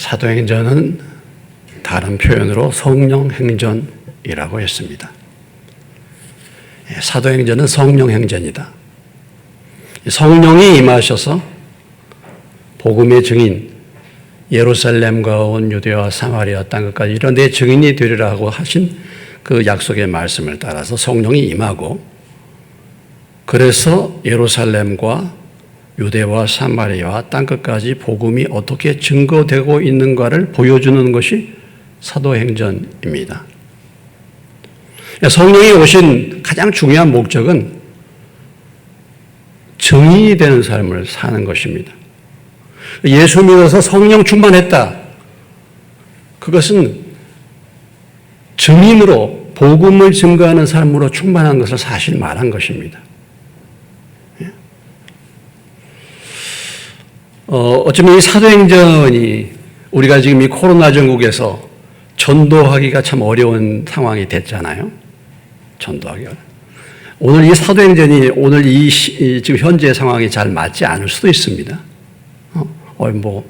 사도행전은 다른 표현으로 성령행전이라고 했습니다. 사도행전은 성령행전이다. 성령이 임하셔서 복음의 증인, 예루살렘과 온 유대와 사마리아 땅끝까지 이런 데 증인이 되리라고 하신 그 약속의 말씀을 따라서 성령이 임하고, 그래서 예루살렘과 유대와 사마리아와 땅끝까지 복음이 어떻게 증거되고 있는가를 보여주는 것이 사도행전입니다. 성령이 오신 가장 중요한 목적은 증인이 되는 삶을 사는 것입니다. 예수 믿어서 성령 충만했다. 그것은 증인으로 복음을 증거하는 삶으로 충만한 것을 사실 말한 것입니다. 어쩌면 이 사도행전이 우리가 지금 이 코로나 전국에서 전도하기가 참 어려운 상황이 됐잖아요. 전도하기가. 오늘 이 사도행전이 오늘 이 지금 현재 상황이 잘 맞지 않을 수도 있습니다. 뭐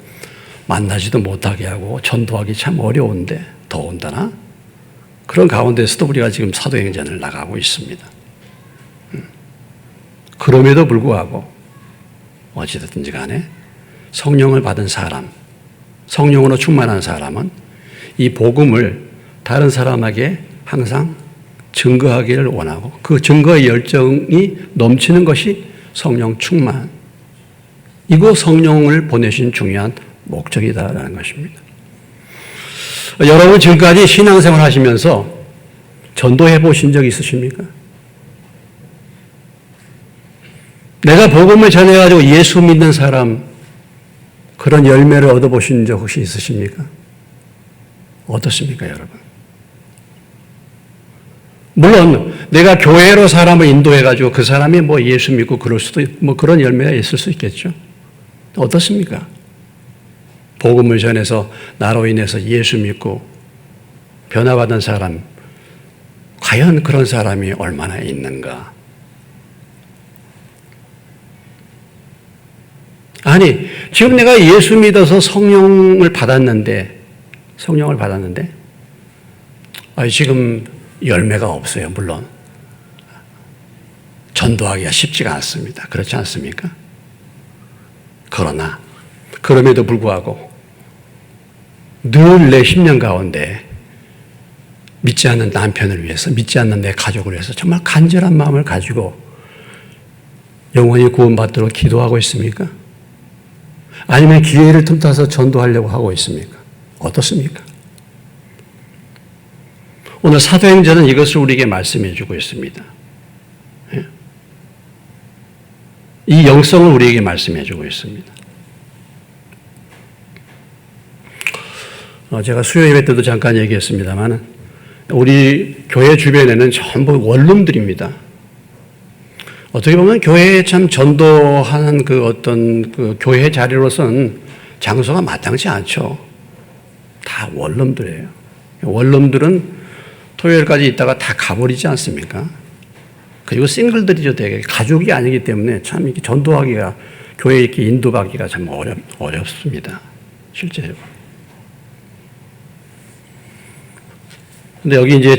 만나지도 못하게 하고 전도하기 참 어려운데 더운다나 그런 가운데서도 우리가 지금 사도행전을 나가고 있습니다. 그럼에도 불구하고 어찌됐든지 간에 성령을 받은 사람, 성령으로 충만한 사람은 이 복음을 다른 사람에게 항상 증거하기를 원하고 그 증거의 열정이 넘치는 것이 성령 충만, 이거 성령을 보내신 중요한 목적이다라는 것입니다. 여러분 지금까지 신앙생활 하시면서 전도해 보신 적 있으십니까? 내가 복음을 전해가지고 예수 믿는 사람, 그런 열매를 얻어보신 적 혹시 있으십니까? 어떻습니까, 여러분? 물론 내가 교회로 사람을 인도해가지고 그 사람이 뭐 예수 믿고 그럴 수도 뭐 그런 열매가 있을 수 있겠죠. 어떻습니까? 복음을 전해서 나로 인해서 예수 믿고 변화받은 사람, 과연 그런 사람이 얼마나 있는가? 아니, 지금 내가 예수 믿어서 성령을 받았는데 지금 열매가 없어요. 물론 전도하기가 쉽지가 않습니다. 그렇지 않습니까? 그러나 그럼에도 불구하고 늘 내 심령 가운데 믿지 않는 남편을 위해서, 믿지 않는 내 가족을 위해서 정말 간절한 마음을 가지고 영원히 구원받도록 기도하고 있습니까? 아니면 기회를 틈타서 전도하려고 하고 있습니까? 어떻습니까? 오늘 사도행전은 이것을 우리에게 말씀해 주고 있습니다. 이 영성을 우리에게 말씀해 주고 있습니다. 제가 수요 예배 때도 잠깐 얘기했습니다만 우리 교회 주변에는 전부 원룸들입니다. 어떻게 보면 교회에 참 전도하는 그 어떤 그 교회 자리로서는 장소가 마땅치 않죠. 다 원룸들이에요. 원룸들은 토요일까지 있다가 다 가버리지 않습니까? 그리고 싱글들이죠, 되게. 가족이 아니기 때문에 참 이렇게 전도하기가, 교회에 이렇게 인도받기가 참 어렵습니다. 실제로. 근데 여기 이제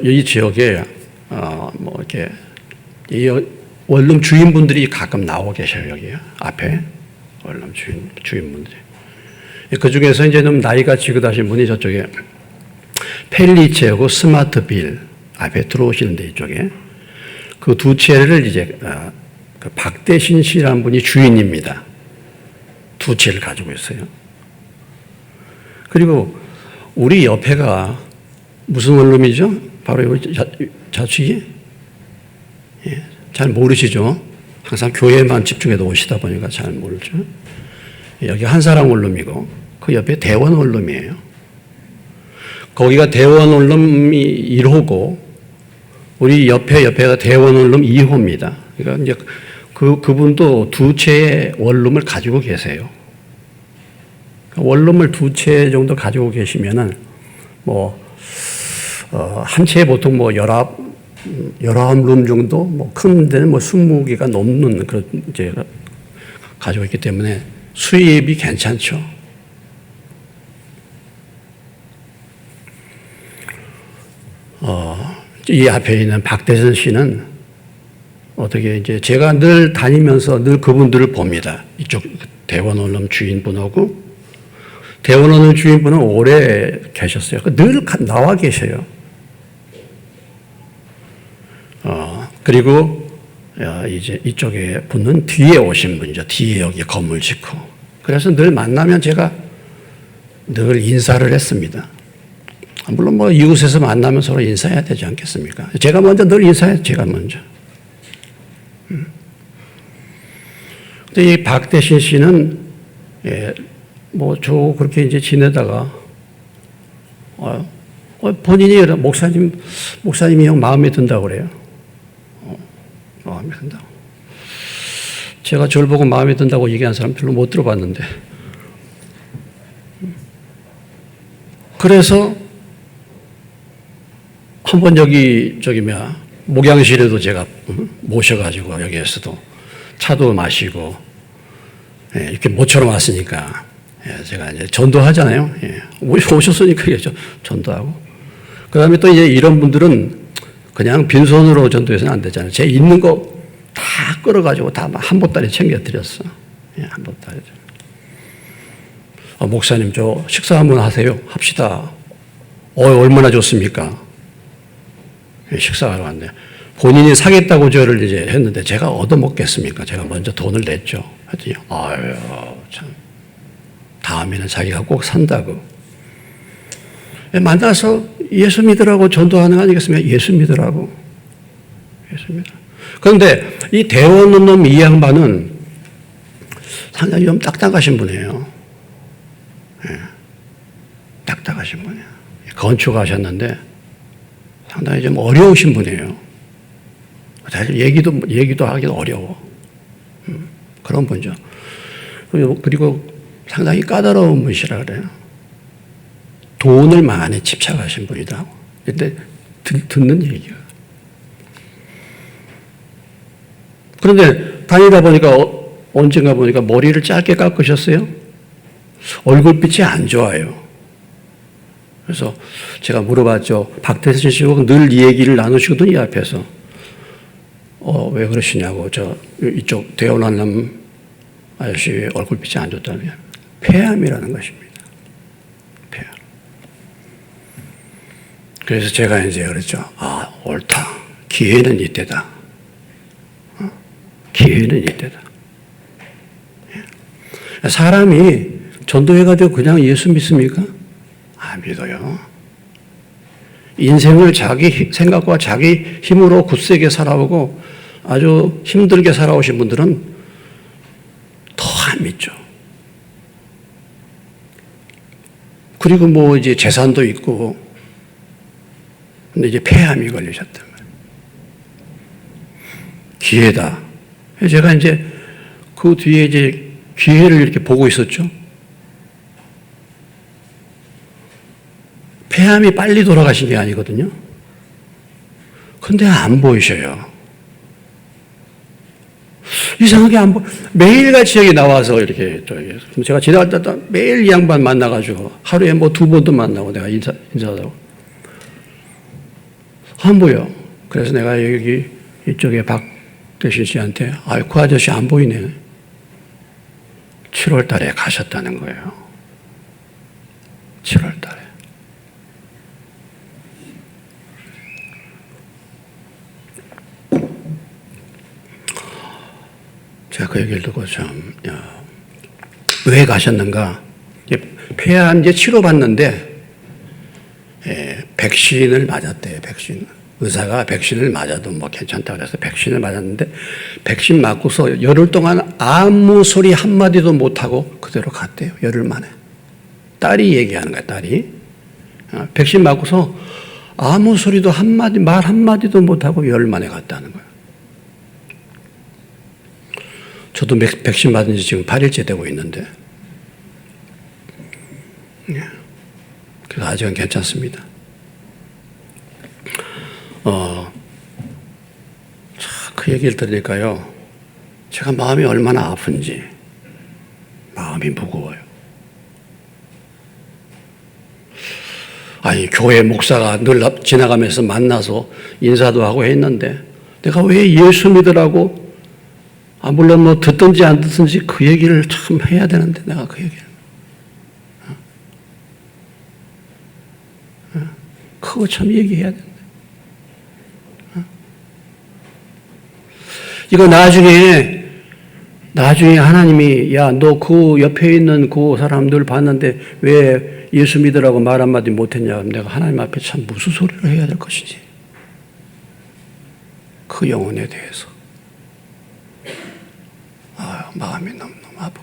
이 지역에, 이렇게, 이 원룸 주인분들이 가끔 나오고 계셔요, 여기. 앞에. 원룸 주인분들이. 그 중에서 이제 좀 나이가 지긋하신 분이 저쪽에 펠리체하고 스마트빌 앞에 들어오시는데 이쪽에 그 두 채를 이제 그 박대신 씨라는 분이 주인입니다. 두 채를 가지고 있어요. 그리고 우리 옆에가 무슨 원룸이죠? 바로 여기 좌측이? 예, 잘 모르시죠? 항상 교회만 집중해서 오시다 보니까 잘 모르죠. 여기 한사람 원룸이고 그 옆에 대원 원룸이에요. 거기가 대원 원룸이 1호고 우리 옆에가 대원 원룸 2호입니다. 그러니까 이제 그분도 두 채의 원룸을 가지고 계세요. 원룸을 두 채 정도 가지고 계시면은 한 채에 보통 19룸 정도, 큰 데는 20개가 넘는 그런 이제 가지고 있기 때문에 수입이 괜찮죠. 이 앞에 있는 박대선 씨는 어떻게 이제 제가 늘 다니면서 늘 그분들을 봅니다. 이쪽 대원원룸 주인분하고 대원원룸 주인분은 오래 계셨어요. 늘 나와 계셔요. 그리고 이제 이쪽에 분은 뒤에 오신 분이죠. 뒤에 여기 건물 짓고. 그래서 늘 만나면 제가 늘 인사를 했습니다. 물론 뭐 이웃에서 만나면 서로 인사해야 되지 않겠습니까? 제가 먼저 늘 인사해요. 제가 먼저. 근데 이 박대신 씨는 뭐 저 그렇게 이제 지내다가 본인이 목사님이 형 마음에 든다고 그래요. 마음에 든다고. 제가 저를 보고 마음에 든다고 얘기한 사람 별로 못 들어봤는데. 그래서 한번 목양실에도 제가 모셔가지고 여기에서도 차도 마시고 이렇게 모처럼 왔으니까 제가 이제 전도하잖아요. 오셨으니까 전도하고. 그 다음에 또 이제 이런 분들은 그냥 빈손으로 전도해서는 안 되잖아요. 제 있는 거 다 끌어가지고 다 한 보따리 챙겨드렸어. 한 보따리. 목사님, 저 식사 한번 하세요. 합시다. 얼마나 좋습니까? 식사하러 왔네. 본인이 사겠다고 저를 이제 했는데 제가 얻어먹겠습니까? 제가 먼저 돈을 냈죠. 했더니, 아유, 참. 다음에는 자기가 꼭 산다고. 만나서 예수 믿으라고 전도하는 거 아니겠습니까? 예수 믿으라고. 예수 믿으라고. 그런데 이 대원원 놈 이 양반은 상당히 좀 딱딱하신 분이에요. 딱딱하신 분이에요. 건축하셨는데 상당히 좀 어려우신 분이에요. 사실 얘기도 하기 어려워. 그런 분이죠. 그리고 상당히 까다로운 분이시라 그래요. 돈을 많이 집착하신 분이다. 근데 듣는 얘기가. 그런데 다니다 보니까 언젠가 보니까 머리를 짧게 깎으셨어요. 얼굴빛이 안 좋아요. 그래서 제가 물어봤죠. 박대선 씨하고 늘 이 얘기를 나누시거든요, 이 앞에서. 왜 그러시냐고. 이쪽 대원한남 아저씨 얼굴빛이 안 좋다면 폐암이라는 것입니다. 폐암. 그래서 제가 이제 그랬죠. 옳다. 기회는 이때다. 기회는 이때다. 사람이 전도회가 되고 그냥 예수 믿습니까? 안 믿어요. 인생을 자기 생각과 자기 힘으로 굳세게 살아오고 아주 힘들게 살아오신 분들은 더 안 믿죠. 그리고 뭐 이제 재산도 있고, 근데 이제 폐암이 걸리셨단 말이에요. 기회다. 제가 이제 그 뒤에 이제 기회를 이렇게 보고 있었죠. 폐암이 빨리 돌아가신 게 아니거든요. 근데 안 보이셔요. 이상하게 안 보여. 매일같이 여기 나와서 이렇게, 제가 지나갈 때마다 매일 이 양반 만나가지고 하루에 뭐 2번도 만나고 내가 인사하고. 안 보여. 그래서 내가 여기 이쪽에 박대신 씨한테, 그 아저씨 안 보이네. 7월 달에 가셨다는 거예요. 7월 달에. 제가 그 얘기를 듣고 왜 가셨는가? 폐암 이제 치료받는데, 백신을 맞았대요, 백신. 의사가 백신을 맞아도 뭐 괜찮다고 그래서 백신을 맞았는데, 백신 맞고서 열흘 동안 아무 소리 한마디도 못하고 그대로 갔대요, 열흘 만에. 딸이 얘기하는 거야, 딸이. 백신 맞고서 아무 소리도 말 한마디도 못하고 열흘 만에 갔다는 거야. 저도 백신 맞은 지 지금 8일째 되고 있는데. 그래서 아직은 괜찮습니다. 그 얘기를 들으니까요, 제가 마음이 얼마나 아픈지, 마음이 무거워요. 아니, 교회 목사가 늘 지나가면서 만나서 인사도 하고 했는데 내가 왜 예수 믿으라고, 물론 뭐 듣든지 안 듣든지 그 얘기를 참 해야 되는데 내가 그 얘기를. 그거 참 얘기해야 되는데. 이거 나중에 하나님이, 야, 너 그 옆에 있는 그 사람들 봤는데 왜 예수 믿으라고 말 한마디 못했냐. 그럼 내가 하나님 앞에 참 무슨 소리를 해야 될 것인지. 그 영혼에 대해서. 마음이 너무너무 아픈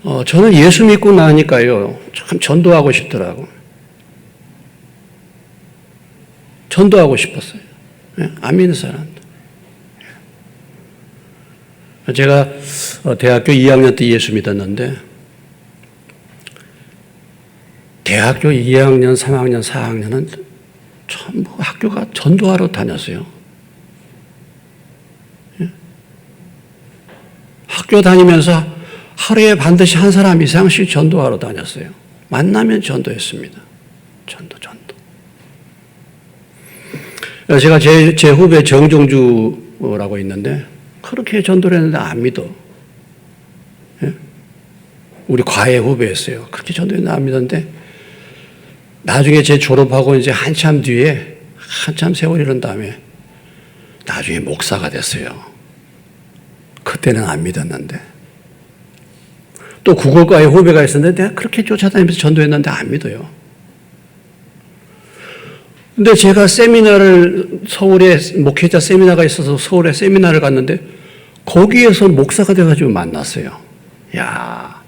겁니다. 저는 예수 믿고 나니까요, 참 전도하고 싶더라고. 전도하고 싶었어요. 안 믿는 사람들. 제가 대학교 2학년 때 예수 믿었는데, 대학교 2학년, 3학년, 4학년은 전부 학교가 전도하러 다녔어요. 학교 다니면서 하루에 반드시 한 사람 이상씩 전도하러 다녔어요. 만나면 전도했습니다. 전도. 제가 제 후배 정종주라고 있는데 그렇게 전도를 했는데 안 믿어. 우리 과외 후배였어요. 그렇게 전도했는데 안 믿었는데 나중에 제 졸업하고 이제 한참 뒤에 한참 세월이 흐른 다음에 나중에 목사가 됐어요. 그때는 안 믿었는데. 또 국어과의 후배가 있었는데 내가 그렇게 쫓아다니면서 전도했는데 안 믿어요. 근데 제가 세미나를, 서울에 목회자 세미나가 있어서 서울에 세미나를 갔는데 거기에서 목사가 돼가지고 만났어요. 야,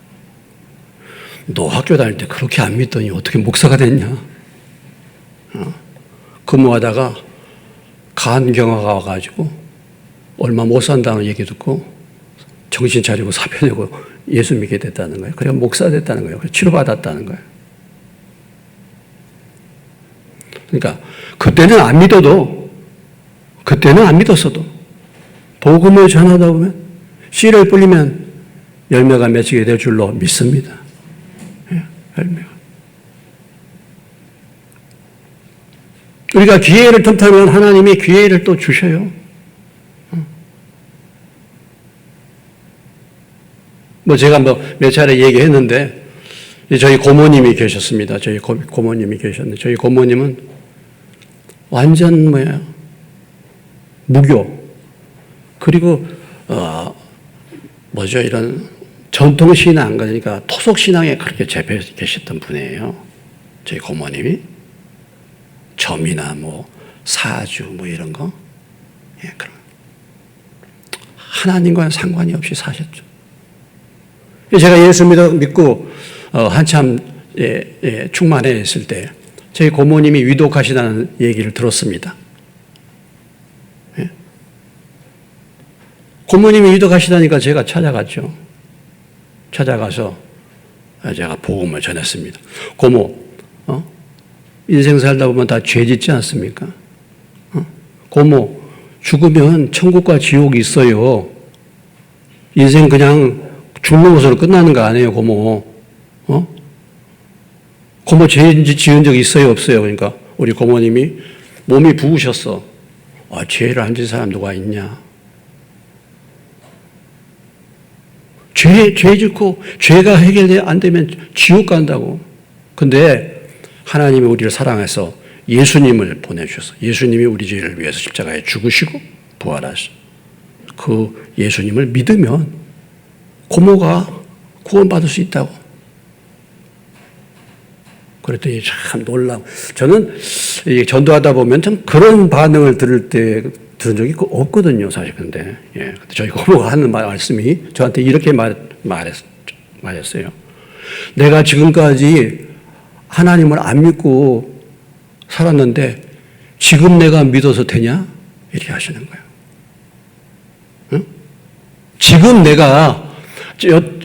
너 학교 다닐 때 그렇게 안 믿더니 어떻게 목사가 됐냐? 근무하다가 간경화가 와가지고 얼마 못 산다는 얘기 듣고 정신 차리고 사표 내고 예수 믿게 됐다는 거예요. 그래서 목사 됐다는 거예요. 치료받았다는 거예요. 그러니까 그때는 안 믿었어도 복음을 전하다 보면 씨를 뿌리면 열매가 맺히게 될 줄로 믿습니다. 열매가. 우리가 기회를 틈타면 하나님이 기회를 또 주셔요. 제가 몇 차례 얘기했는데 저희 고모님이 계셨습니다. 저희 고모님이 계셨는데 저희 고모님은 완전 무교. 그리고 이런 전통신앙, 그러니까 토속신앙에 그렇게 잡혀 계셨던 분이에요. 저희 고모님이. 점이나 사주 이런 거. 그런. 하나님과는 상관이 없이 사셨죠. 제가 예수 믿고 한참 충만해 있을 때 저희 고모님이 위독하시다는 얘기를 들었습니다. 고모님이 위독하시다니까 제가 찾아갔죠. 찾아가서 제가 복음을 전했습니다. 고모, 인생 살다 보면 다 죄 짓지 않습니까? 고모, 죽으면 천국과 지옥이 있어요. 인생 그냥 죽는 것으로 끝나는 거 아니에요, 고모. 고모 죄 지은 적 있어요, 없어요? 그러니까 우리 고모님이 몸이 부으셨어. 죄를 안 지은 사람 누가 있냐? 죄 짓고 죄가 해결 안 되면 지옥 간다고. 근데 하나님이 우리를 사랑해서 예수님을 보내주셔서 예수님이 우리 죄를 위해서 십자가에 죽으시고 부활하셔. 그 예수님을 믿으면 고모가 구원받을 수 있다고. 그랬더니 참 놀라워. 저는 전도하다 보면 참 그런 반응을 들은 적이 없거든요, 사실. 근데 저희 고모가 하는 말씀이 저한테 이렇게 말했어요. 내가 지금까지 하나님을 안 믿고 살았는데 지금 내가 믿어서 되냐? 이렇게 하시는 거예요. 응? 지금 내가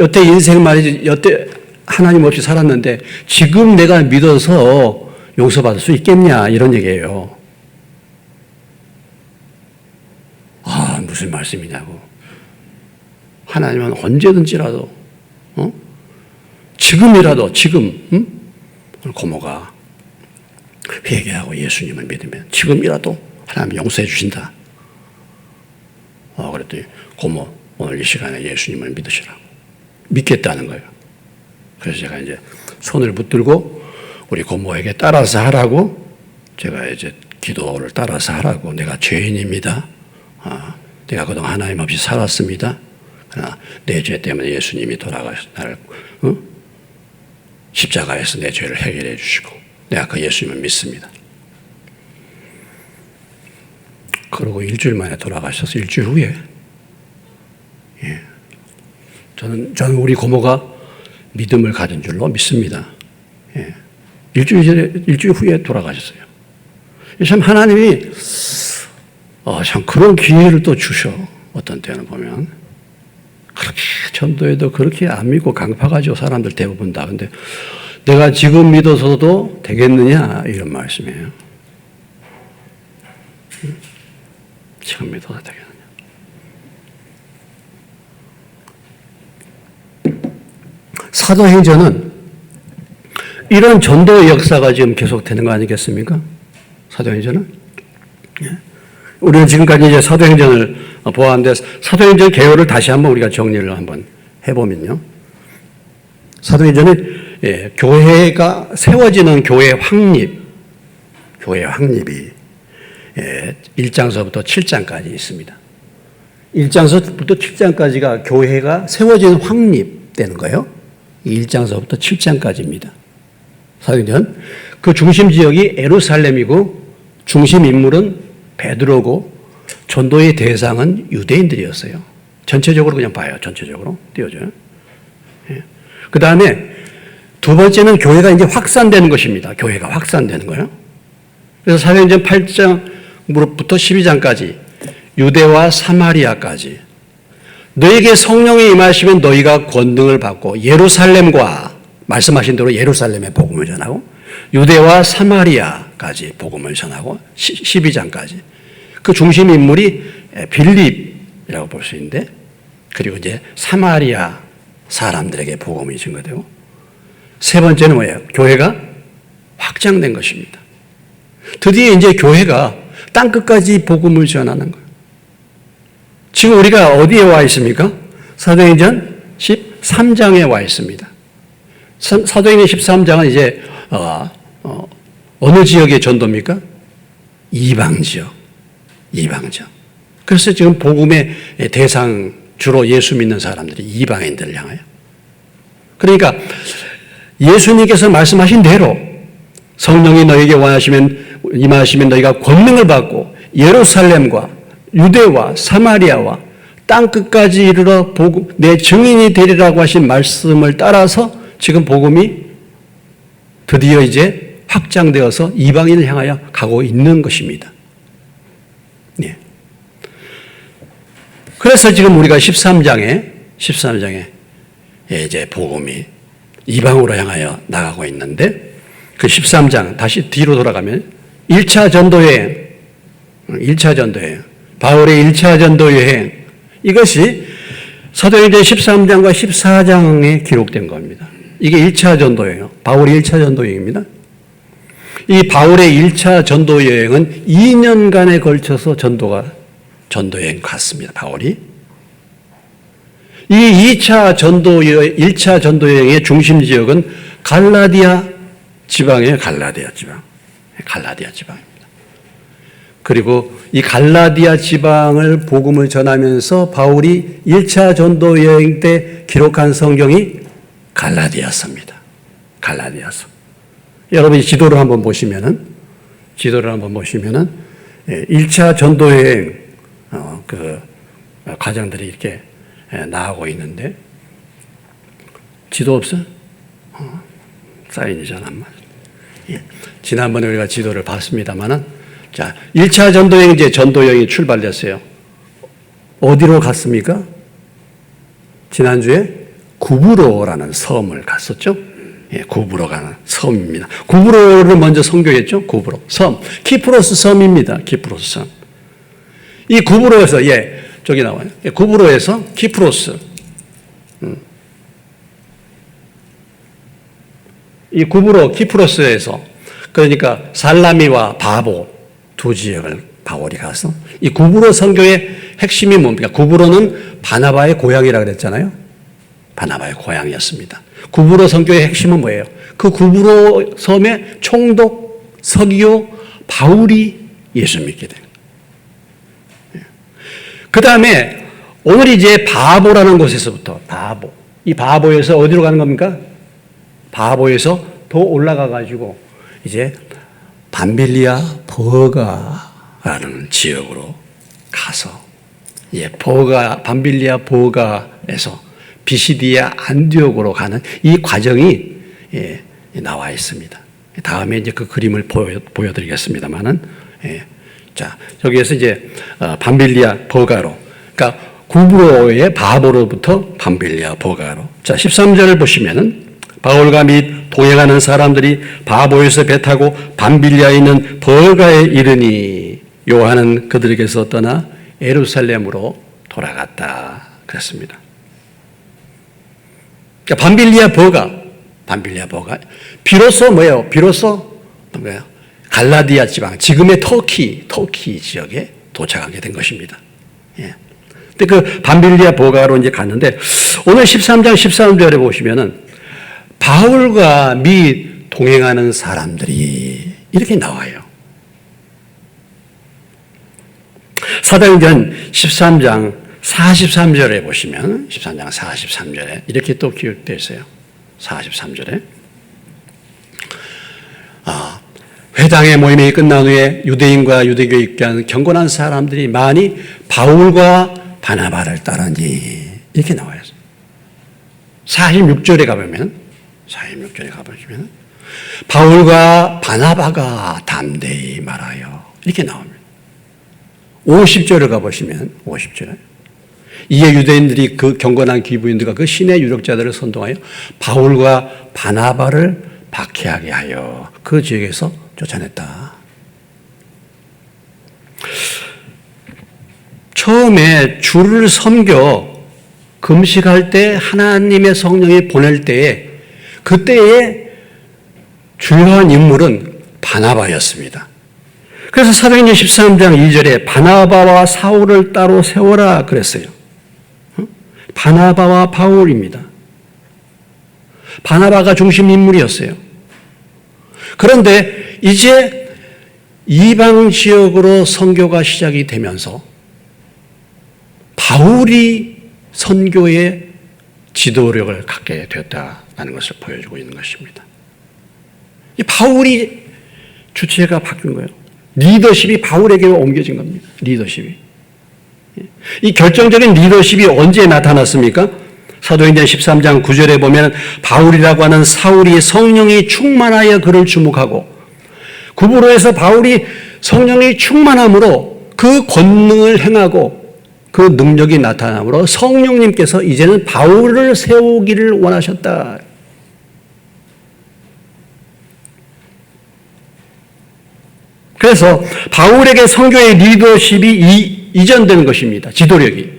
여태 인생 말이지, 여태 하나님 없이 살았는데 지금 내가 믿어서 용서받을 수 있겠냐, 이런 얘기예요. 무슨 말씀이냐고. 하나님은 언제든지라도 지금이라도 고모가 회개하고 예수님을 믿으면 지금이라도 하나님 용서해 주신다. 그랬더니 고모 오늘 이 시간에 예수님을 믿으시라고. 믿겠다는 거예요. 그래서 제가 이제 손을 붙들고 우리 고모에게 따라서 하라고, 제가 이제 기도를 따라서 하라고, 내가 죄인입니다. 내가 그동안 하나님 없이 살았습니다. 그러나 내 죄 때문에 예수님이 돌아가셔서 나를 십자가에서 내 죄를 해결해 주시고 내가 그 예수님을 믿습니다. 그러고 일주일 만에 돌아가셔서 일주일 후에 저는 우리 고모가 믿음을 가진 줄로 믿습니다. 일주일 후에 돌아가셨어요. 참 하나님이 참 그런 기회를 또 주셔. 어떤 때는 보면 그렇게 전도해도 그렇게 안 믿고 강파가지고 사람들 대부분 다. 근데 내가 지금 믿어서도 되겠느냐 이런 말씀이에요. 지금 믿어도 되겠느냐. 사도행전은 이런 전도의 역사가 지금 계속되는 거 아니겠습니까? 사도행전은? 우리는 지금까지 이제 사도행전을 보았는데 사도행전 개요를 다시 한번 우리가 정리를 한번 해보면요. 사도행전은 교회가 세워지는 교회 확립이 1장서부터 7장까지 있습니다. 1장서부터 7장까지가 교회가 세워지는 확립되는 거예요. 1장서부터 7장까지입니다. 사도행전 그 중심 지역이 예루살렘이고 중심 인물은 베드로고 전도의 대상은 유대인들이었어요. 전체적으로 그냥 봐요. 전체적으로 띄워줘요. 그 다음에 두 번째는 교회가 이제 확산되는 것입니다. 교회가 확산되는 거예요. 그래서 사도행전 8장부터 12장까지 유대와 사마리아까지 너에게 성령이 임하시면 너희가 권능을 받고 예루살렘과 말씀하신 대로 예루살렘에 복음을 전하고 유대와 사마리아까지 복음을 전하고 12장까지 그 중심 인물이 빌립이라고 볼 수 있는데 그리고 이제 사마리아 사람들에게 복음이 증거되고 세 번째는 뭐예요? 교회가 확장된 것입니다. 드디어 이제 교회가 땅끝까지 복음을 전하는 거예요. 지금 우리가 어디에 와 있습니까? 사도행전 13장에 와 있습니다. 사도행전 13장은 이제 어느 지역의 전도입니까? 이방 지역. 그래서 지금 복음의 대상 주로 예수 믿는 사람들이 이방인들을 향하여. 그러니까 예수님께서 말씀하신 대로 성령이 너에게 임하시면 너희가 권능을 받고 예루살렘과 유대와 사마리아와 땅끝까지 이르러 내 증인이 되리라고 하신 말씀을 따라서 지금 복음이 드디어 이제 확장되어서 이방인을 향하여 가고 있는 것입니다. 네. 그래서 지금 우리가 13장에 이제 복음이 이방으로 향하여 나가고 있는데 그 13장 다시 뒤로 돌아가면 1차 전도여행 바울의 1차 전도여행 이것이 사도행전 13장과 14장에 기록된 겁니다. 이게 1차 전도여행이에요. 바울의 1차 전도여행입니다. 이 바울의 1차 전도여행은 2년간에 걸쳐서 전도여행 갔습니다. 바울이. 이 1차 전도여행의 중심 지역은 갈라디아 지방이에요. 갈라디아 지방입니다. 그리고 이 갈라디아 지방을 복음을 전하면서 바울이 1차 전도여행 때 기록한 성경이 갈라디아서입니다. 갈라디아서. 여러분이 지도를 한번 보시면은 1차 전도여행 그 과정들이 이렇게 나오고 있는데 지도 없어? 사인이 잘 안 맞아. 지난번에 우리가 지도를 봤습니다만은 자, 1차 전도여행 이제 전도여행이 출발됐어요. 어디로 갔습니까? 지난주에 구브로라는 섬을 갔었죠. 구브로 가는 섬입니다. 구브로를 먼저 선교했죠. 구브로 섬, 키프로스 섬입니다. 키프로스 섬. 이 구브로에서 저기 나와요. 구브로에서 키프로스 이 구브로 키프로스에서 그러니까 살라미와 바보 두 지역을 바울이 가서 이 구브로 선교의 핵심이 뭡니까? 구브로는 바나바의 고향이라고 그랬잖아요. 바나바의 고향이었습니다. 구브로 선교의 핵심은 뭐예요? 그 구브로 섬의 총독 서기오 바울이 예수 믿게 돼요. 그 다음에 오늘 이제 바보라는 곳에서부터 바보. 이 바보에서 어디로 가는 겁니까? 바보에서 더 올라가 가지고 이제 밤빌리아 버가라는 지역으로 가서 밤빌리아 버가에서 비시디아 안디옥으로 가는 이 과정이 나와 있습니다. 다음에 이제 그 그림을 보여드리겠습니다만은 자 여기에서 이제 밤빌리아 버가로 그러니까 구브로의 바보로부터 밤빌리아 버가로 자 13절을 보시면은 바울과 및 동행하는 사람들이 바보에서 배 타고 밤빌리아에 있는 버가에 이르니 요한은 그들에게서 떠나 예루살렘으로 돌아갔다 그랬습니다. 그러니까 밤빌리아 버가 비로소 뭐예요? 비로소 뭐예요? 갈라디아 지방 지금의 터키 지역에 도착하게 된 것입니다. 예. 근데 그 밤빌리아 버가로 이제 갔는데 오늘 13장 13절에 보시면은 바울과 및 동행하는 사람들이 이렇게 나와요. 사도행전 13장 43절에 보시면 13장 43절에 이렇게 또 기록되어 있어요. 43절에 회당의 모임이 끝난 후에 유대인과 유대교에 입교한 경건한 사람들이 많이 바울과 바나바를 따르니 이렇게 나와요. 46절에 가보시면 바울과 바나바가 담대히 말하여 이렇게 나옵니다. 50절을 가보시면 50절에 이에 유대인들이 그 경건한 기부인들과 그 신의 유력자들을 선동하여 바울과 바나바를 박해하게 하여 그 지역에서 쫓아냈다. 처음에 주를 섬겨 금식할 때 하나님의 성령이 보낼 때에 그때의 중요한 인물은 바나바였습니다. 그래서 사도행전 13장 2절에 바나바와 사울을 따로 세워라 그랬어요. 바나바와 바울입니다. 바나바가 중심 인물이었어요. 그런데 이제 이방 지역으로 선교가 시작이 되면서 바울이 선교의 지도력을 갖게 되었다는 것을 보여주고 있는 것입니다. 이 바울이 주체가 바뀐 거예요. 리더십이 바울에게 옮겨진 겁니다. 리더십이. 이 결정적인 리더십이 언제 나타났습니까? 사도행전 13장 9절에 보면 바울이라고 하는 사울이 성령이 충만하여 그를 주목하고 구브로에서 바울이 성령이 충만함으로 그 권능을 행하고 그 능력이 나타남으로 성령님께서 이제는 바울을 세우기를 원하셨다. 그래서 바울에게 선교의 리더십이 이전되는 것입니다. 지도력이.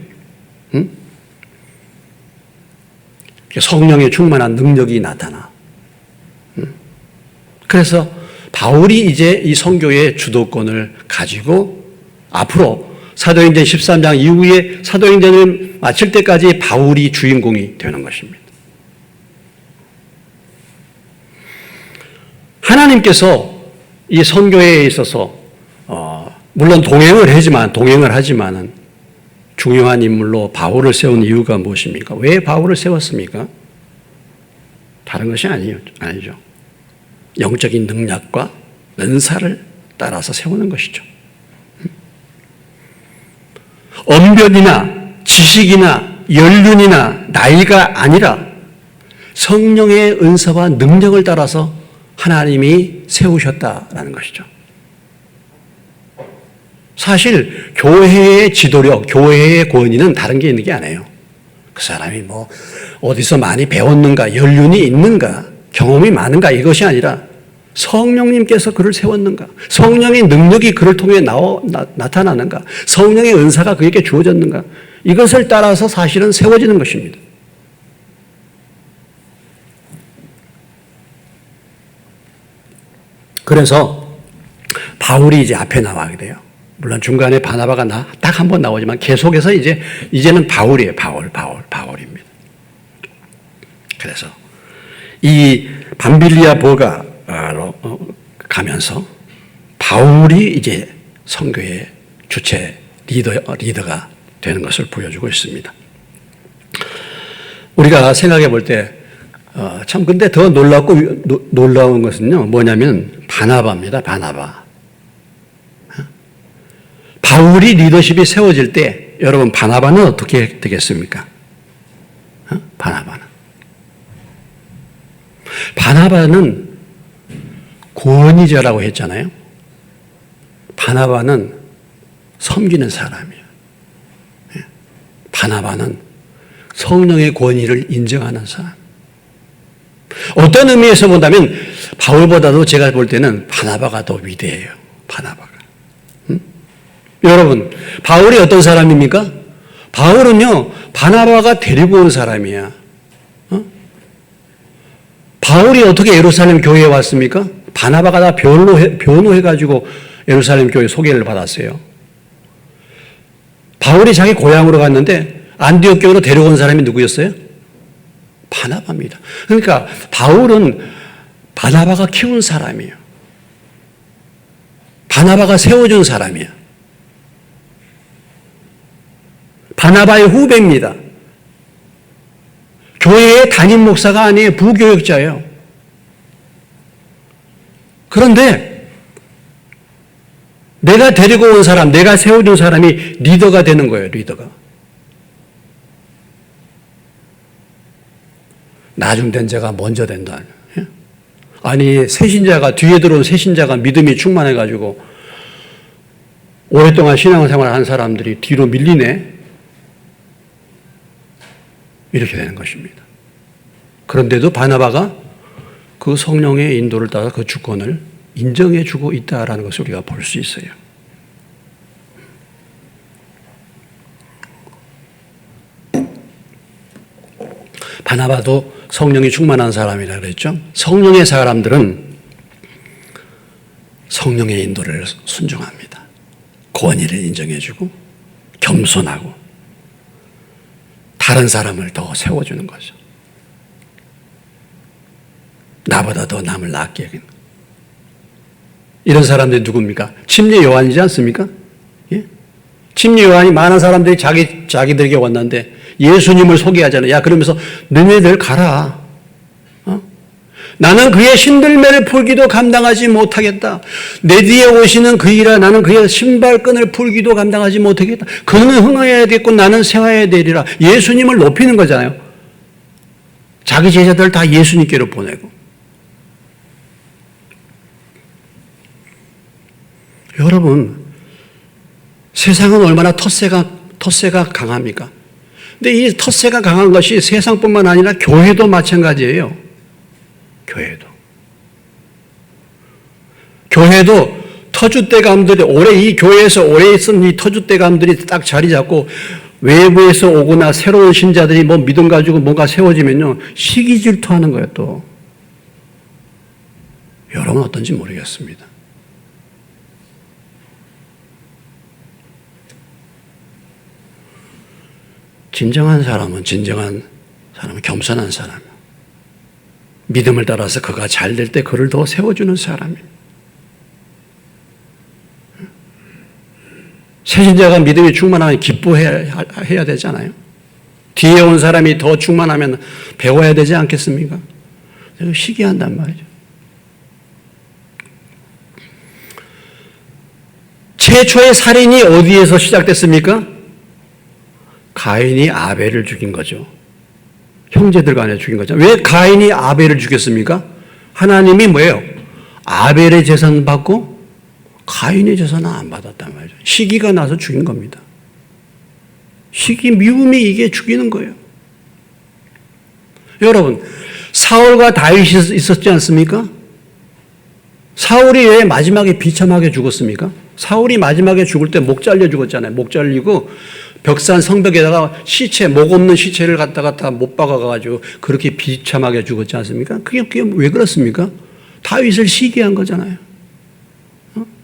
성령의 충만한 능력이 나타나. 그래서 바울이 이제 이 선교의 주도권을 가지고 앞으로 사도행전 13장 이후에 사도행전을 마칠 때까지 바울이 주인공이 되는 것입니다. 하나님께서 이 선교에 있어서 물론 동행을 하지만은 중요한 인물로 바울을 세운 이유가 무엇입니까? 왜 바울을 세웠습니까? 다른 것이 아니죠. 영적인 능력과 은사를 따라서 세우는 것이죠. 언변이나 지식이나 연륜이나 나이가 아니라 성령의 은사와 능력을 따라서 하나님이 세우셨다라는 것이죠. 사실 교회의 지도력, 교회의 권위는 다른 게 있는 게 아니에요. 그 사람이 뭐 어디서 많이 배웠는가, 연륜이 있는가, 경험이 많은가 이것이 아니라 성령님께서 그를 세웠는가, 성령의 능력이 그를 통해 나타나는가, 성령의 은사가 그에게 주어졌는가, 이것을 따라서 사실은 세워지는 것입니다. 그래서 바울이 이제 앞에 나가게 돼요. 물론 중간에 바나바가 딱 한 번 나오지만 계속해서 이제는 바울이에요. 바울입니다. 그래서 이 밤빌리아 보가로 가면서 바울이 이제 선교의 주체 리더가 되는 것을 보여주고 있습니다. 우리가 생각해 볼 때 참 근데 더 놀라운 것은요 뭐냐면 바나바입니다. 바나바. 바울이 리더십이 세워질 때 여러분 바나바는 어떻게 되겠습니까? 바나바는 권위자라고 했잖아요. 바나바는 섬기는 사람이에요. 바나바는 성령의 권위를 인정하는 사람. 어떤 의미에서 본다면 바울보다도 제가 볼 때는 바나바가 더 위대해요. 바나바가. 여러분, 바울이 어떤 사람입니까? 바울은요, 바나바가 데리고 온 사람이야. 바울이 어떻게 예루살렘 교회에 왔습니까? 바나바가 다 변호해가지고 예루살렘 교회 소개를 받았어요. 바울이 자기 고향으로 갔는데 안디옥 교회로 데려온 사람이 누구였어요? 바나바입니다. 그러니까 바울은 바나바가 키운 사람이에요. 바나바가 세워준 사람이에요. 바나바의 후배입니다. 교회의 담임 목사가 아니에요. 부교역자예요. 그런데 내가 데리고 온 사람, 내가 세워준 사람이 리더가 되는 거예요. 리더가. 나중 된 자가 먼저 된다. 아니 새신자가 뒤에 들어온 새신자가 믿음이 충만해가지고 오랫동안 신앙생활을 한 사람들이 뒤로 밀리네. 이렇게 되는 것입니다. 그런데도 바나바가 그 성령의 인도를 따라 그 주권을 인정해 주고 있다라는 것을 우리가 볼 수 있어요. 바나바도 성령이 충만한 사람이라 그랬죠. 성령의 사람들은 성령의 인도를 순종합니다. 권위를 인정해 주고 겸손하고 다른 사람을 더 세워주는 거죠. 나보다 더 남을 낫게 여기는. 이런 사람들이 누굽니까? 침례 요한이지 않습니까? 예? 침례 요한이 많은 사람들이 자기들에게 왔는데 예수님을 소개하잖아요. 야, 그러면서 너네들 가라. 나는 그의 신들매를 풀기도 감당하지 못하겠다. 내 뒤에 오시는 그이라 나는 그의 신발끈을 풀기도 감당하지 못하겠다. 그는 흥하여야 되겠고 나는 쇠하여야 되리라. 예수님을 높이는 거잖아요. 자기 제자들 다 예수님께로 보내고. 여러분, 세상은 얼마나 텃세가 강합니까? 근데 이 텃세가 강한 것이 세상뿐만 아니라 교회도 마찬가지예요. 교회도 터줏대감들이 이 교회에서 오래 있은 이 터줏대감들이 딱 자리 잡고 외부에서 오거나 새로운 신자들이 뭐 믿음 가지고 뭔가 세워지면요 시기 질투하는 거예요. 또 여러분 어떤지 모르겠습니다. 진정한 사람은 겸손한 사람. 믿음을 따라서 그가 잘 될 때 그를 더 세워주는 사람이에요. 새신자가 믿음이 충만하면 기뻐해야 되잖아요. 뒤에 온 사람이 더 충만하면 배워야 되지 않겠습니까? 시기한단 말이죠. 최초의 살인이 어디에서 시작됐습니까? 가인이 아벨을 죽인 거죠. 형제들 간에 죽인 거죠. 왜 가인이 아벨을 죽였습니까? 하나님이 뭐예요? 아벨의 재산 받고 가인의 재산은 안 받았단 말이죠. 시기가 나서 죽인 겁니다. 시기 미움이 이게 죽이는 거예요. 여러분, 사울과 다윗이 있었지 않습니까? 사울이 왜 마지막에 비참하게 죽었습니까? 사울이 마지막에 죽을 때 목 잘려 죽었잖아요. 목 잘리고 벽산 성벽에다가 목 없는 시체를 갖다가 다 못 박아가지고 그렇게 비참하게 죽었지 않습니까? 그게 왜 그렇습니까? 다윗을 시기한 거잖아요.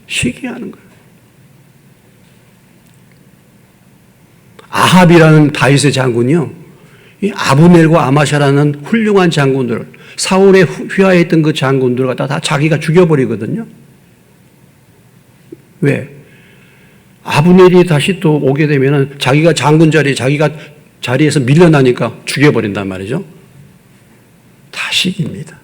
시기하는 거예요. 아합이라는 다윗의 장군이요, 이 아브넬과 아마샤라는 훌륭한 장군들, 사울의 휘하에 있던 그 장군들 갖다 다 자기가 죽여버리거든요. 왜? 아브넬이 다시 또 오게 되면은 자기가 장군 자기가 자리에서 밀려나니까 죽여버린단 말이죠. 다 시기입니다.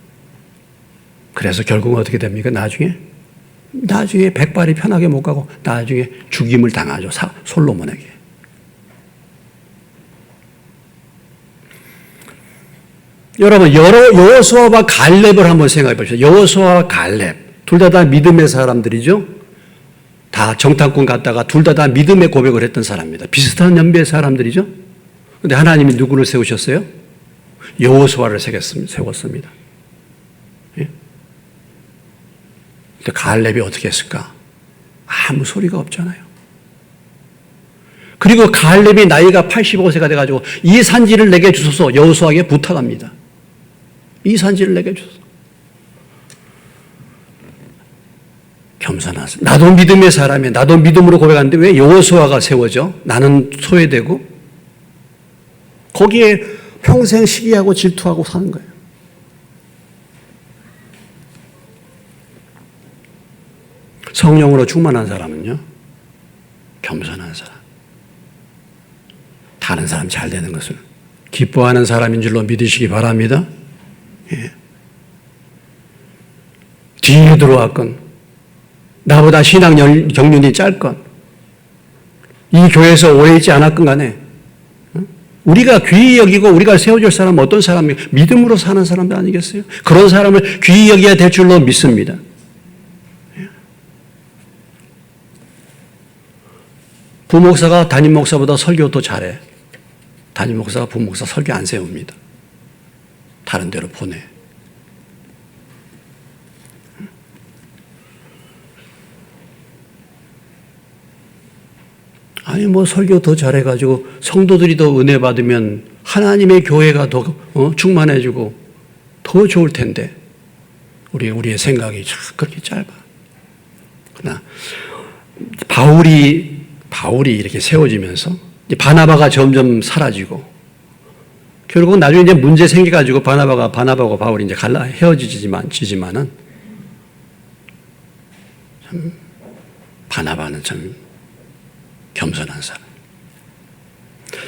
그래서 결국은 어떻게 됩니까? 나중에 백발이 편하게 못 가고 나중에 죽임을 당하죠. 솔로몬에게. 여러분, 여호수아와 갈렙을 한번 생각해 보십시오. 여호수아와 갈렙 둘 다 믿음의 사람들이죠. 다 정탐꾼 갔다가 둘 다 믿음의 고백을 했던 사람입니다. 비슷한 연배의 사람들이죠. 그런데 하나님이 누구를 세우셨어요? 여호수아를 세웠습니다. 예? 근데 갈렙이 어떻게 했을까? 아무 소리가 없잖아요. 그리고 갈렙이 나이가 85세가 돼가지고 이 산지를 내게 주소서 여호수아에게 부탁합니다. 이 산지를 내게 주소서. 겸손하세요. 나도 믿음의 사람이야. 나도 믿음으로 고백하는데 왜 여호수아가 세워져? 나는 소외되고 거기에 평생 시기하고 질투하고 사는 거예요. 성령으로 충만한 사람은요, 겸손한 사람. 다른 사람 잘 되는 것을 기뻐하는 사람인 줄로 믿으시기 바랍니다. 예. 뒤에 들어왔건, 나보다 신앙 경륜이 짧건, 이 교회에서 오래 있지 않았건 간에, 우리가 귀히 여기고 우리가 세워줄 사람은 어떤 사람이에요? 믿음으로 사는 사람들 아니겠어요? 그런 사람을 귀히 여겨야 될 줄로 믿습니다. 부목사가 담임 목사보다 설교 더 잘해. 담임 목사가 부목사 설교 안 세웁니다. 다른 데로 보내. 아니 뭐 설교 더 잘해가지고 성도들이 더 은혜 받으면 하나님의 교회가 더 충만해지고 더 좋을 텐데 우리의 생각이 그렇게 짧아. 그러나 바울이 이렇게 세워지면서 바나바가 점점 사라지고 결국은 나중에 이제 문제 생겨가지고 바나바하고 바울이 이제 헤어지지만은 참 바나바는 참 겸손한 사람.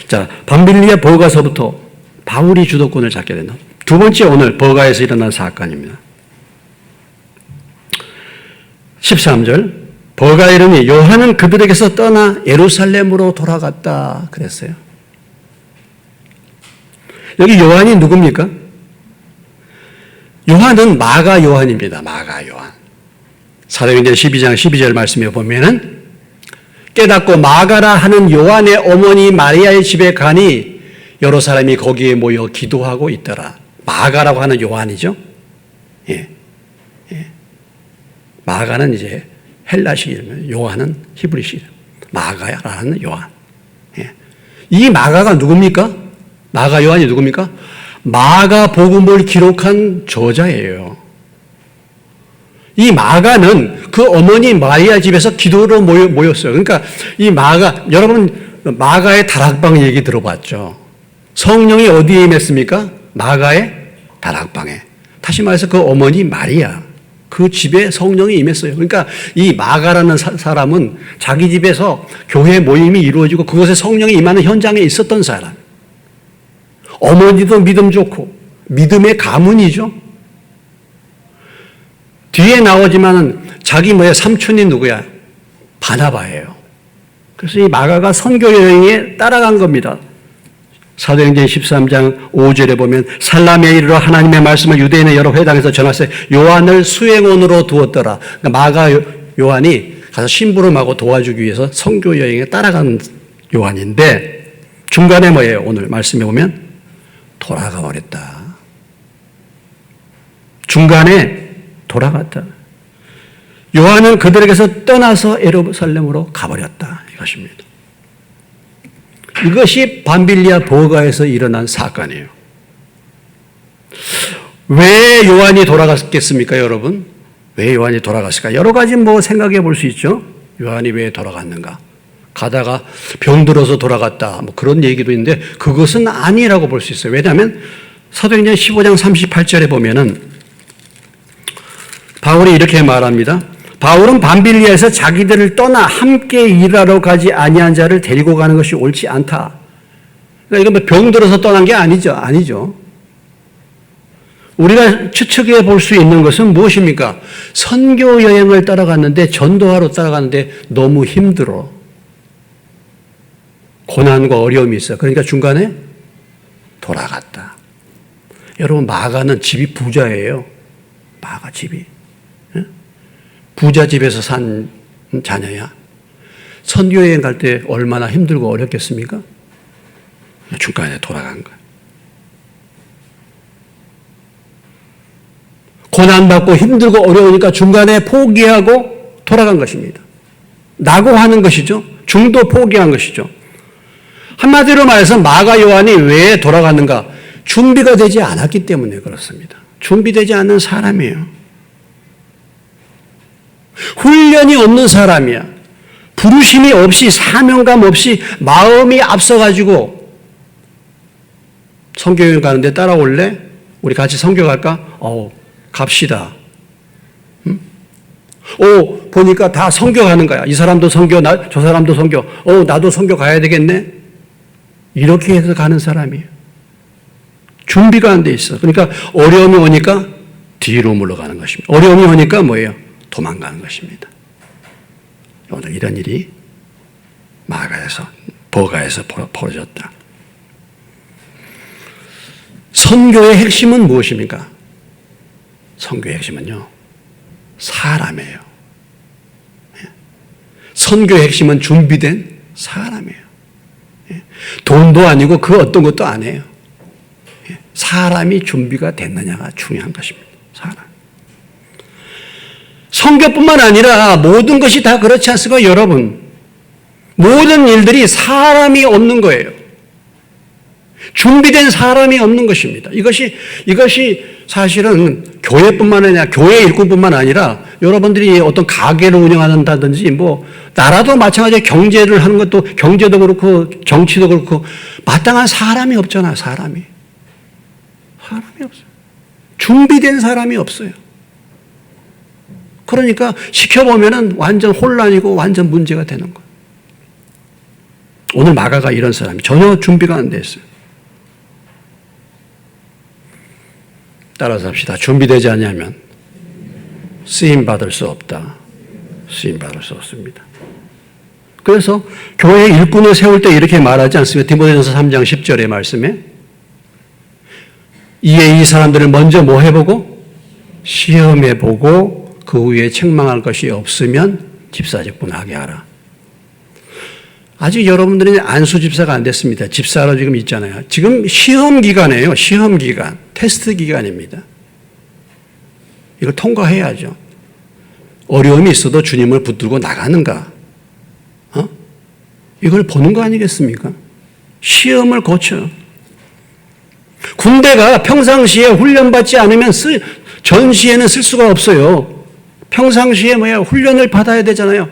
자, 밤빌리아 버가서부터 바울이 주도권을 잡게 된다. 두 번째 오늘 버가에서 일어난 사건입니다. 13절 버가의 이름이 요한은 그들에게서 떠나 예루살렘으로 돌아갔다 그랬어요. 여기 요한이 누굽니까? 요한은 마가 요한입니다. 마가 요한. 사도행전 12장 12절 말씀에 보면은 깨닫고 마가라 하는 요한의 어머니 마리아의 집에 가니 여러 사람이 거기에 모여 기도하고 있더라. 마가라고 하는 요한이죠. 예. 마가는 이제 헬라식 이름이에요. 요한은 히브리식 이름. 마가라는 요한. 예. 이 마가가 누굽니까? 마가 요한이 누굽니까? 마가 복음을 기록한 저자예요. 이 마가는 그 어머니 마리아 집에서 기도로 모였어요. 그러니까 이 마가, 여러분 마가의 다락방 얘기 들어봤죠? 성령이 어디에 임했습니까? 마가의 다락방에. 다시 말해서 그 어머니 마리아, 그 집에 성령이 임했어요. 그러니까 이 마가라는 사람은 자기 집에서 교회 모임이 이루어지고 그곳에 성령이 임하는 현장에 있었던 사람. 어머니도 믿음 좋고 믿음의 가문이죠. 뒤에 나오지만은 자기 삼촌이 누구야? 바나바예요. 그래서 이 마가가 선교 여행에 따라간 겁니다. 사도행전 13장 5절에 보면 살라미에 이르러 하나님의 말씀을 유대인의 여러 회당에서 전하세 요한을 수행원으로 두었더라. 그러니까 마가 요한이 가서 심부름하고 도와주기 위해서 선교 여행에 따라간 요한인데 중간에 뭐예요? 오늘 말씀에 보면 돌아가 버렸다. 중간에 돌아갔다. 요한은 그들에게서 떠나서 예루살렘으로 가버렸다. 이것입니다. 이것이 밤빌리아 버가에서 일어난 사건이에요. 왜 요한이 돌아갔겠습니까, 여러분? 왜 요한이 돌아갔을까? 여러 가지 뭐 생각해 볼 수 있죠. 요한이 왜 돌아갔는가? 가다가 병들어서 돌아갔다. 뭐 그런 얘기도 있는데 그것은 아니라고 볼 수 있어요. 왜냐하면 사도행전 15장 38절에 보면은 바울이 이렇게 말합니다. 바울은 밤빌리아에서 자기들을 떠나 함께 일하러 가지 아니한 자를 데리고 가는 것이 옳지 않다. 그러니까 이건 뭐 병들어서 떠난 게 아니죠. 우리가 추측해 볼 수 있는 것은 무엇입니까? 선교 여행을 따라갔는데, 전도하러 따라갔는데 너무 힘들어. 고난과 어려움이 있어. 그러니까 중간에 돌아갔다. 여러분, 마가는 집이 부자예요. 마가 집이. 부자 집에서 산 자녀야. 선교 여행 갈 때 얼마나 힘들고 어렵겠습니까? 중간에 돌아간 거야. 고난받고 힘들고 어려우니까 중간에 포기하고 돌아간 것입니다. 낙오하는 것이죠. 중도 포기한 것이죠. 한마디로 말해서 마가 요한이 왜 돌아갔는가? 준비가 되지 않았기 때문에 그렇습니다. 준비되지 않은 사람이에요. 훈련이 없는 사람이야. 부르심이 없이, 사명감 없이 마음이 앞서가지고 선교여행 가는데 따라올래? 우리 같이 선교 갈까? 갑시다. 응? 보니까 다 선교 가는 거야. 이 사람도 선교, 저 사람도 선교. 나도 선교 가야 되겠네. 이렇게 해서 가는 사람이에요. 준비가 안 돼 있어. 그러니까 어려움이 오니까 뒤로 물러가는 것입니다. 어려움이 오니까 뭐예요? 도망가는 것입니다. 오늘 이런 일이 버가에서 벌어졌다. 선교의 핵심은 무엇입니까? 선교의 핵심은요, 사람이에요. 선교의 핵심은 준비된 사람이에요. 돈도 아니고 그 어떤 것도 아니에요. 사람이 준비가 됐느냐가 중요한 것입니다. 사람. 선교뿐만 아니라 모든 것이 다 그렇지 않습니까, 여러분? 모든 일들이 사람이 없는 거예요. 준비된 사람이 없는 것입니다. 이것이 사실은 교회뿐만 아니라, 교회 일꾼뿐만 아니라 여러분들이 어떤 가게를 운영한다든지 뭐 나라도 마찬가지로 경제를 하는 것도, 경제도 그렇고 정치도 그렇고 마땅한 사람이 없잖아요. 사람이 없어요. 준비된 사람이 없어요. 그러니까 시켜보면은 완전 혼란이고 완전 문제가 되는 거예요. 오늘 마가가 이런 사람이 전혀 준비가 안 돼 있어요. 따라서 합시다. 준비되지 않으면 쓰임받을 수 없다. 쓰임받을 수 없습니다. 그래서 교회 일꾼을 세울 때 이렇게 말하지 않습니까? 디모데전서 3장 10절의 말씀에 이에 이 사람들을 먼저 뭐 해보고 시험해보고 그 후에 책망할 것이 없으면 집사직분 하게 하라. 아직 여러분들은 안수 집사가 안 됐습니다. 집사로 지금 있잖아요. 지금 시험 기간이에요. 시험 기간, 테스트 기간입니다. 이걸 통과해야죠. 어려움이 있어도 주님을 붙들고 나가는가? 이걸 보는 거 아니겠습니까? 시험을 거쳐. 군대가 평상시에 훈련받지 않으면 전시에는 쓸 수가 없어요. 평상시에 훈련을 받아야 되잖아요.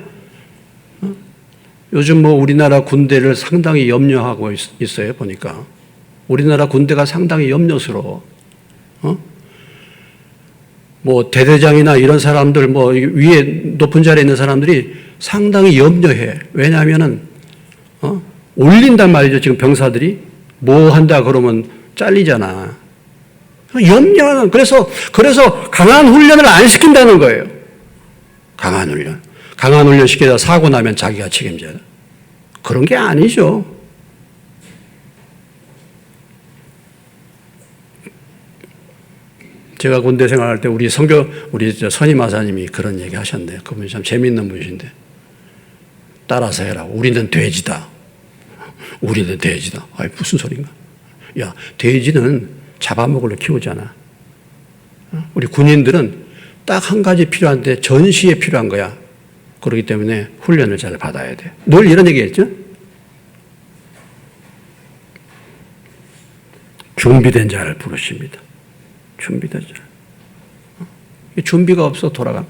요즘 우리나라 군대를 상당히 염려하고 있어요, 보니까. 우리나라 군대가 상당히 염려스러워. 대대장이나 이런 사람들, 위에 높은 자리에 있는 사람들이 상당히 염려해. 왜냐하면은, 올린단 말이죠, 지금 병사들이. 뭐 한다 그러면 잘리잖아. 염려하는, 그래서 강한 훈련을 안 시킨다는 거예요. 강한 훈련 시켜서 사고 나면 자기가 책임져야 돼. 그런 게 아니죠. 제가 군대 생활할 때 우리 선임 하사님이 그런 얘기 하셨는데, 그분이 참 재밌는 분이신데, 따라서 해라. 우리는 돼지다. 우리는 돼지다. 무슨 소린가? 야, 돼지는 잡아먹으려 키우잖아. 우리 군인들은 딱 한 가지 필요한데 전시에 필요한 거야. 그렇기 때문에 훈련을 잘 받아야 돼. 늘 이런 얘기했죠? 준비된 자를 부르십니다. 준비된 자. 준비가 없어 돌아가.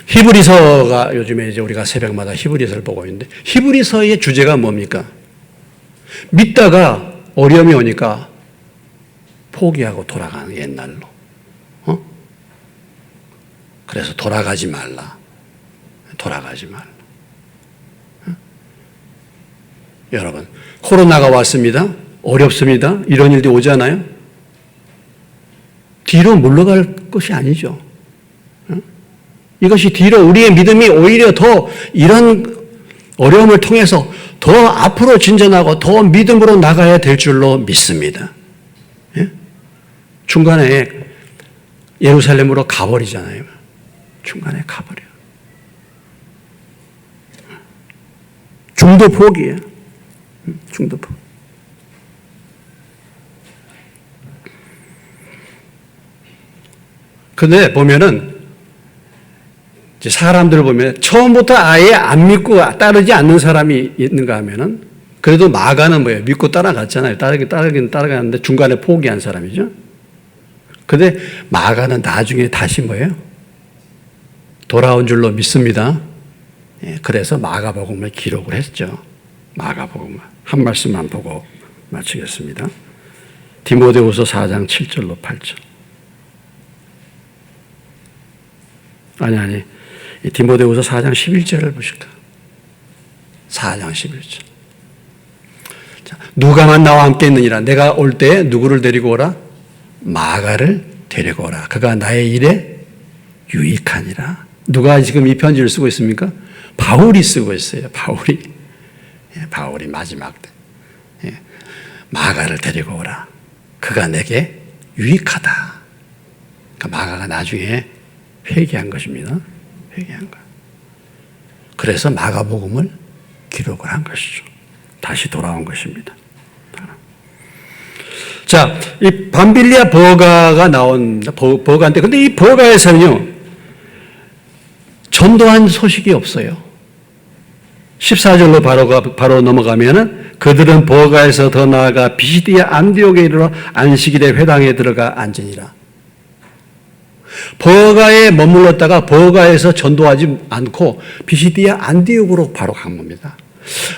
히브리서가 요즘에 이제 우리가 새벽마다 히브리서를 보고 있는데 히브리서의 주제가 뭡니까? 믿다가 어려움이 오니까 포기하고 돌아가는 옛날로. 그래서 돌아가지 말라. 돌아가지 말라. 여러분, 코로나가 왔습니다. 어렵습니다. 이런 일이 오잖아요. 뒤로 물러갈 것이 아니죠. 이것이 뒤로 우리의 믿음이 오히려 더 이런 어려움을 통해서 더 앞으로 진전하고 더 믿음으로 나가야 될 줄로 믿습니다. 중간에 예루살렘으로 가버리잖아요. 중간에 가버려. 중도 포기예요. 중도 포기. 근데 보면은 이제 사람들을 보면 처음부터 아예 안 믿고 따르지 않는 사람이 있는가 하면은 그래도 마가는 뭐예요? 믿고 따라갔잖아요. 따르긴 따라가는데 중간에 포기한 사람이죠. 근데 마가는 나중에 다시 뭐예요? 돌아온 줄로 믿습니다. 그래서 마가복음을 기록을 했죠. 마가복음 한 말씀만 보고 마치겠습니다. 디모데후서 4장 7절로 8절. 아니. 디모데후서 4장 11절을 보실까? 4장 11절. 자, 누가만 나와 함께 있느니라. 내가 올 때 누구를 데리고 오라? 마가를 데리고 오라. 그가 나의 일에 유익하니라. 누가 지금 이 편지를 쓰고 있습니까? 바울이 쓰고 있어요. 바울이 마지막 때. 마가를 데리고 오라. 그가 내게 유익하다. 그러니까 마가가 나중에 회개한 것입니다. 회개한 것. 그래서 마가복음을 기록을 한 것이죠. 다시 돌아온 것입니다. 자, 이 밤빌리아 버가가 나온 버가인데, 근데 이 버가에서는요, 전도한 소식이 없어요. 14절로 바로 넘어가면은 그들은 버가에서 더 나아가 비시디아 안디옥에 이르러 안식일에 회당에 들어가 앉으니라. 버가에 머물렀다가 버가에서 전도하지 않고 비시디아 안디옥으로 바로 간 겁니다.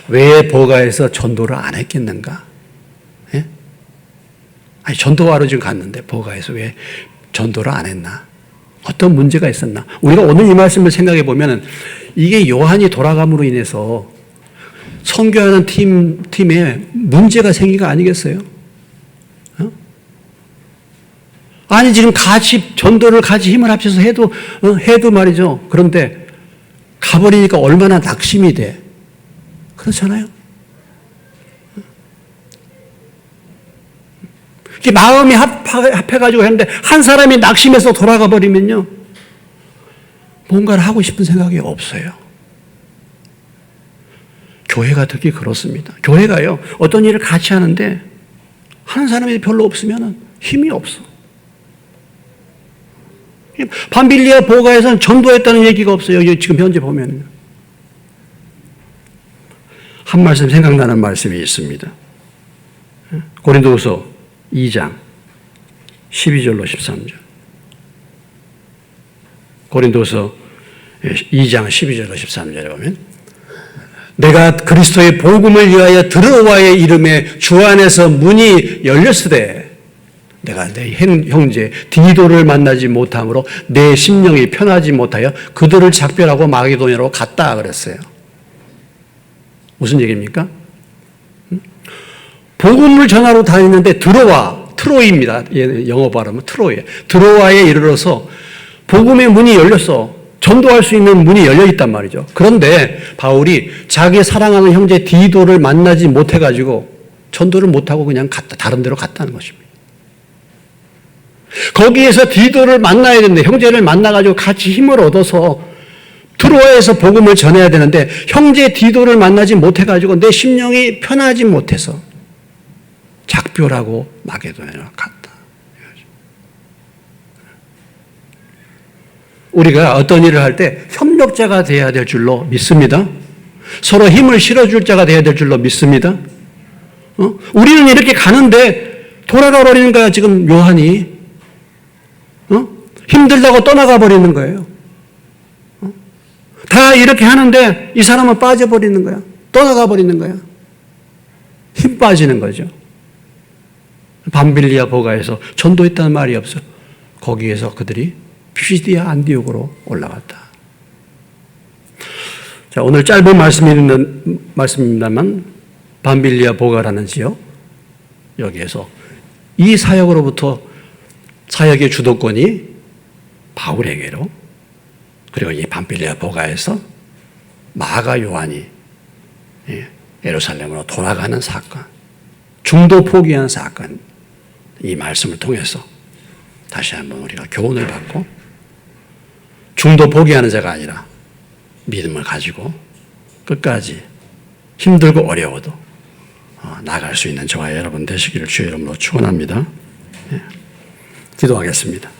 왜 버가에서 전도를 안 했겠는가? 예? 아니, 전도하러 지금 갔는데 버가에서 왜 전도를 안 했나? 어떤 문제가 있었나? 우리가 오늘 이 말씀을 생각해 보면 이게 요한이 돌아감으로 인해서 선교하는 팀에 문제가 생긴 거 아니겠어요? 아니, 지금 같이 전도를 같이 힘을 합쳐서 해도 말이죠. 그런데 가버리니까 얼마나 낙심이 돼. 그렇잖아요. 이게 마음이 합해가지고 했는데 한 사람이 낙심해서 돌아가 버리면요, 뭔가를 하고 싶은 생각이 없어요. 교회가 특히 그렇습니다. 교회가요, 어떤 일을 같이 하는데 하는 사람이 별로 없으면 힘이 없어. 밤빌리아 버가에서는 전도했다는 얘기가 없어요. 지금 현재 보면. 한 말씀 생각나는 말씀이 있습니다. 고린도후서 2장 12절로 13절. 고린도서 2장 12절로 13절에 보면 내가 그리스도의 복음을 위하여 드로아의 이름에 주 안에서 문이 열렸으되 내가 내 형제 디도를 만나지 못함으로 내 심령이 편하지 못하여 그들을 작별하고 마게도냐로 갔다 그랬어요. 무슨 얘기입니까? 복음을 전하러 다니는데 트로이입니다. 영어 발음은 트로이에요. 드로아에 이르러서 복음의 문이 열렸어. 전도할 수 있는 문이 열려 있단 말이죠. 그런데 바울이 자기 사랑하는 형제 디도를 만나지 못해가지고 전도를 못하고 그냥 다른 데로 갔다는 것입니다. 거기에서 디도를 만나야 되는데, 형제를 만나가지고 같이 힘을 얻어서 트로아에서 복음을 전해야 되는데 형제 디도를 만나지 못해가지고 내 심령이 편하지 못해서 작별하고 마게도냐로 갔다. 우리가 어떤 일을 할 때 협력자가 되어야 될 줄로 믿습니다. 서로 힘을 실어줄 자가 되어야 될 줄로 믿습니다. 우리는 이렇게 가는데 돌아가 버리는 거야, 지금 요한이. 힘들다고 떠나가 버리는 거예요. 다 이렇게 하는데 이 사람은 빠져버리는 거야. 떠나가 버리는 거야. 힘 빠지는 거죠. 밤빌리아 보가에서 전도했다는 말이 없어. 거기에서 그들이 피시디아 안디옥으로 올라갔다. 자, 오늘 짧은 말씀입니다만 밤빌리아 보가라는 지역, 여기에서 이 사역으로부터 사역의 주도권이 바울에게로, 그리고 이 밤빌리아 보가에서 마가 요한이 예루살렘으로 돌아가는 사건, 중도 포기한 사건, 이 말씀을 통해서 다시 한번 우리가 교훈을 받고 중도 포기하는 자가 아니라 믿음을 가지고 끝까지 힘들고 어려워도 나아갈 수 있는 저와 여러분 되시기를 주의 이름으로 축원합니다. 기도하겠습니다.